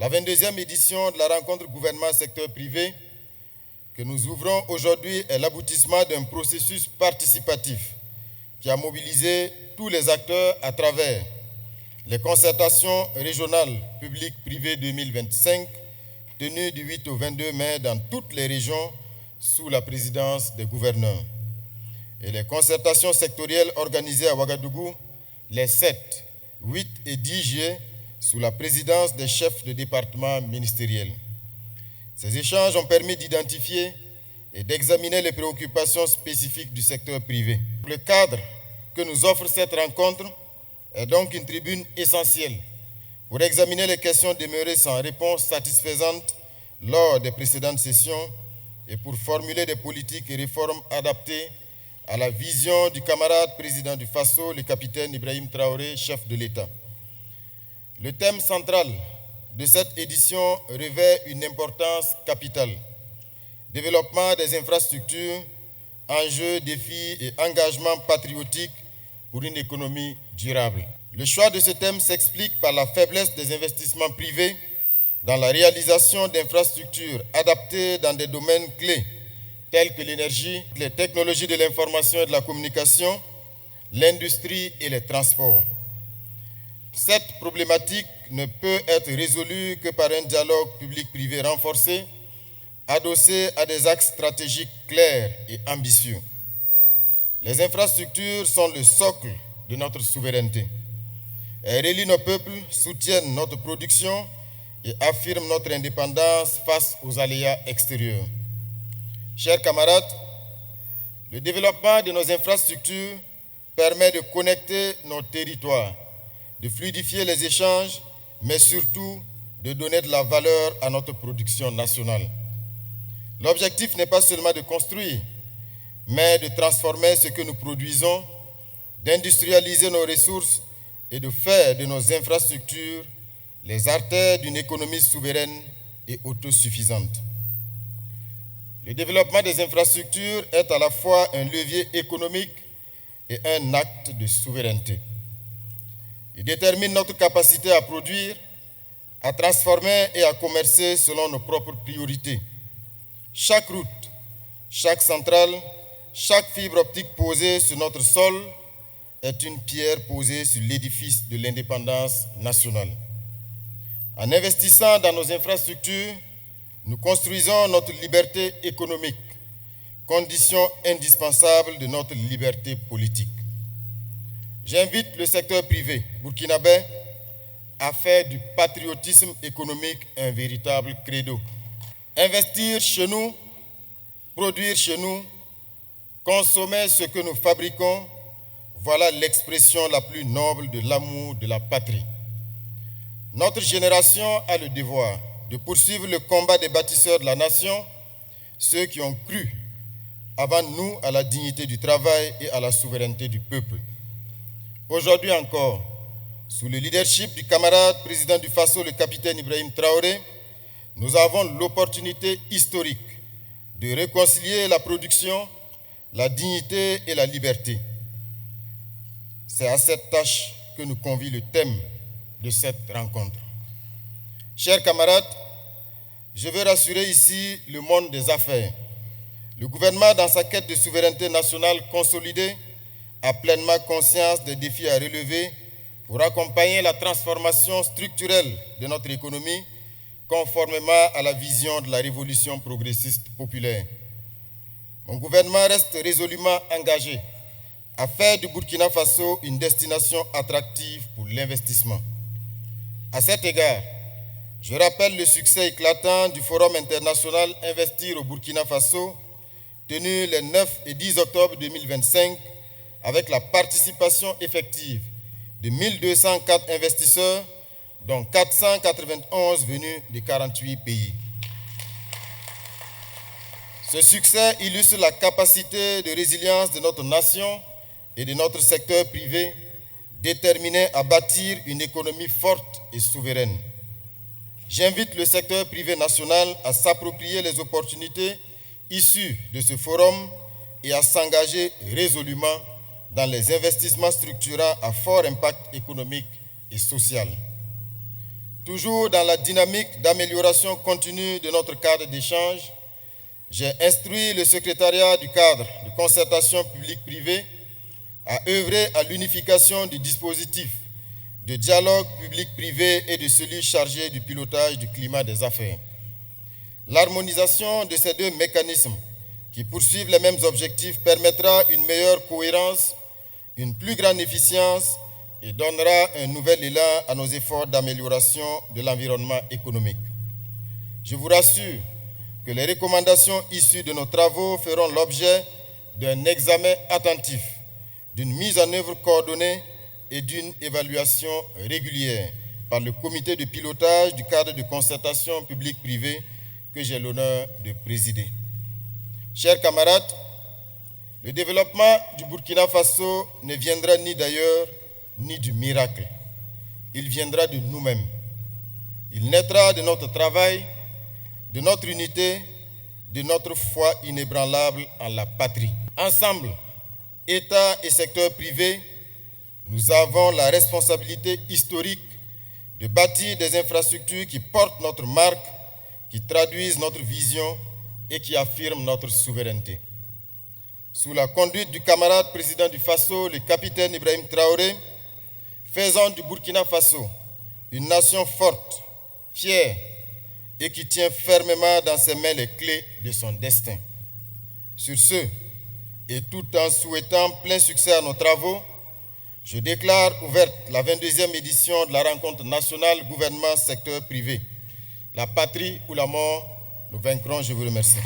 La 22e édition de la rencontre gouvernement-secteur privé que nous ouvrons aujourd'hui est l'aboutissement d'un processus participatif qui a mobilisé tous les acteurs à travers les concertations régionales publiques-privées 2025 tenues du 8 au 22 mai dans toutes les régions sous la présidence des gouverneurs et les concertations sectorielles organisées à Ouagadougou les 7, 8 et 10 juillet sous la présidence des chefs de département ministériels. Ces échanges ont permis d'identifier et d'examiner les préoccupations spécifiques du secteur privé. Le cadre que nous offre cette rencontre est donc une tribune essentielle pour examiner les questions demeurées sans réponse satisfaisante lors des précédentes sessions et pour formuler des politiques et réformes adaptées à la vision du camarade président du FASO, le capitaine Ibrahim Traoré, chef de l'État. Le thème central de cette édition revêt une importance capitale. Développement des infrastructures, enjeux, défis et engagements patriotiques pour une économie durable. Le choix de ce thème s'explique par la faiblesse des investissements privés dans la réalisation d'infrastructures adaptées dans des domaines clés tels que l'énergie, les technologies de l'information et de la communication, l'industrie et les transports. Cette problématique ne peut être résolue que par un dialogue public-privé renforcé, adossé à des axes stratégiques clairs et ambitieux. Les infrastructures sont le socle de notre souveraineté. Elles relient nos peuples, soutiennent notre production et affirment notre indépendance face aux aléas extérieurs. Chers camarades, le développement de nos infrastructures permet de connecter nos territoires, de fluidifier les échanges, mais surtout de donner de la valeur à notre production nationale. L'objectif n'est pas seulement de construire, mais de transformer ce que nous produisons, d'industrialiser nos ressources et de faire de nos infrastructures les artères d'une économie souveraine et autosuffisante. Le développement des infrastructures est à la fois un levier économique et un acte de souveraineté. Il détermine notre capacité à produire, à transformer et à commercer selon nos propres priorités. Chaque route, chaque centrale, chaque fibre optique posée sur notre sol est une pierre posée sur l'édifice de l'indépendance nationale. En investissant dans nos infrastructures, nous construisons notre liberté économique, condition indispensable de notre liberté politique. J'invite le secteur privé burkinabé à faire du patriotisme économique un véritable credo. Investir chez nous, produire chez nous, consommer ce que nous fabriquons, voilà l'expression la plus noble de l'amour de la patrie. Notre génération a le devoir de poursuivre le combat des bâtisseurs de la nation, ceux qui ont cru avant nous à la dignité du travail et à la souveraineté du peuple. Aujourd'hui encore, sous le leadership du camarade président du FASO, le capitaine Ibrahim Traoré, nous avons l'opportunité historique de réconcilier la production, la dignité et la liberté. C'est à cette tâche que nous convie le thème de cette rencontre. Chers camarades, je veux rassurer ici le monde des affaires. Le gouvernement, dans sa quête de souveraineté nationale consolidée, a pleinement conscience des défis à relever pour accompagner la transformation structurelle de notre économie conformément à la vision de la révolution progressiste populaire. Mon gouvernement reste résolument engagé à faire du Burkina Faso une destination attractive pour l'investissement. À cet égard, je rappelle le succès éclatant du Forum international Investir au Burkina Faso, tenu les 9 et 10 octobre 2025, avec la participation effective de 1204 investisseurs, dont 491 venus de 48 pays. Ce succès illustre la capacité de résilience de notre nation et de notre secteur privé, déterminé à bâtir une économie forte et souveraine. J'invite le secteur privé national à s'approprier les opportunités issues de ce forum et à s'engager résolument dans les investissements structurants à fort impact économique et social. Toujours dans la dynamique d'amélioration continue de notre cadre d'échange, j'ai instruit le secrétariat du cadre de concertation publique-privée à œuvrer à l'unification du dispositif de dialogue public-privé et de celui chargé du pilotage du climat des affaires. L'harmonisation de ces deux mécanismes qui poursuivent les mêmes objectifs permettra une meilleure cohérence, une plus grande efficience et donnera un nouvel élan à nos efforts d'amélioration de l'environnement économique. Je vous rassure que les recommandations issues de nos travaux feront l'objet d'un examen attentif, d'une mise en œuvre coordonnée et d'une évaluation régulière par le comité de pilotage du cadre de concertation publique-privée que j'ai l'honneur de présider. Chers camarades, le développement du Burkina Faso ne viendra ni d'ailleurs ni du miracle. Il viendra de nous-mêmes. Il naîtra de notre travail, de notre unité, de notre foi inébranlable en la patrie. Ensemble, État et secteur privé, nous avons la responsabilité historique de bâtir des infrastructures qui portent notre marque, qui traduisent notre vision et qui affirment notre souveraineté. Sous la conduite du camarade président du Faso, le capitaine Ibrahim Traoré, faisant du Burkina Faso une nation forte, fière et qui tient fermement dans ses mains les clés de son destin. Sur ce, et tout en souhaitant plein succès à nos travaux, je déclare ouverte la 22e édition de la rencontre nationale gouvernement secteur privé. La patrie ou la mort, nous vaincrons. Je vous remercie.